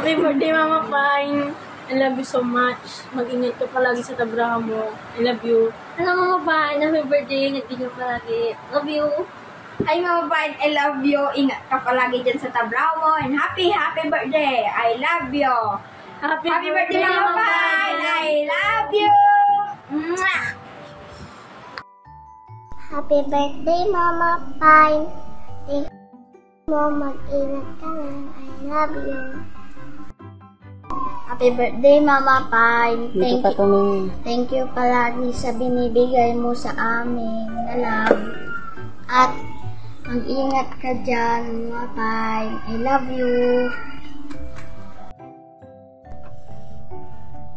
Happy birthday, Mama Pine. I love you so much. Mag-ingat ka palagi sa trabaho mo. I love you. Hello, Mama Pine. Happy birthday. Ingat ka palagi. Love you. Hi, Mama Pine. I love you. Ingat ka palagi dyan sa trabaho mo. And happy birthday. I love you. Happy birthday, Mama Pine. I love you. Mwah! Happy birthday, Mama Pine. Thank mo, mag-ingat ka lang. I love you. Happy birthday, Mama Pine. Thank you palagi sa binibigay mo sa amin na love. At mag-ingat ka dyan, Mama Pine. I love you.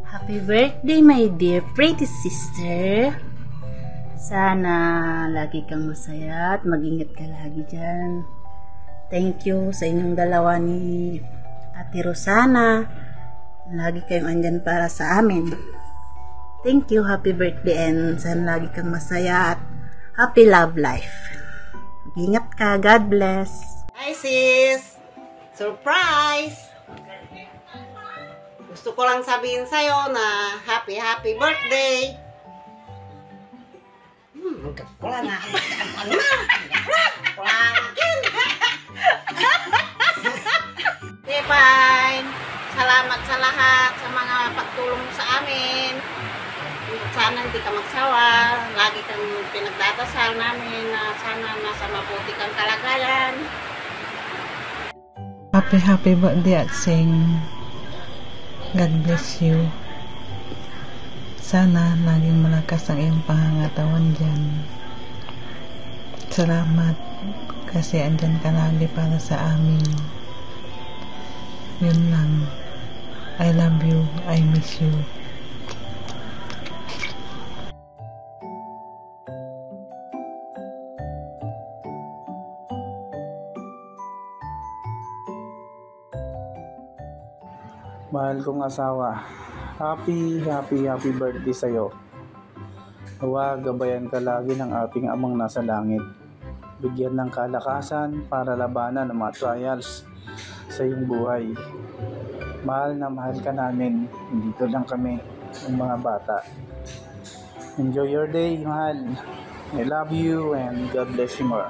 Happy birthday, my dear pretty sister. Sana lagi kang masaya at mag-ingat ka lagi dyan. Thank you sa inyong dalawa ni Ate Rosana. Lagi kayong andyan para sa amin. Thank you, happy birthday, and sana lagi kang masaya at happy love life. Mag-ingat ka, God bless. Hi sis! Surprise! Gusto ko lang sabihin sa'yo na happy birthday! Wala na. Fine. Salamat sa lahat sa mga pagtulong mo sa amin. Sana hindi ka magsawa. Lagi kang pinagdadasal namin na sana nasa mabuti kang kalagayan. Happy birthday at sing. God bless you. Sana laging malakas ang iyong pangangatawan dyan. Salamat kasi andyan ka lagi para sa amin. Yun lang. I love you. I miss you. Mahal kong asawa, happy birthday sa'yo. Nawa, gabayan ka lagi ng ating amang nasa langit. Bigyan ng kalakasan para labanan ang mga trials sa iyong buhay. Mahal na mahal ka namin, dito lang kami, ng mga bata. Enjoy your day, mahal. I love you and God bless you more.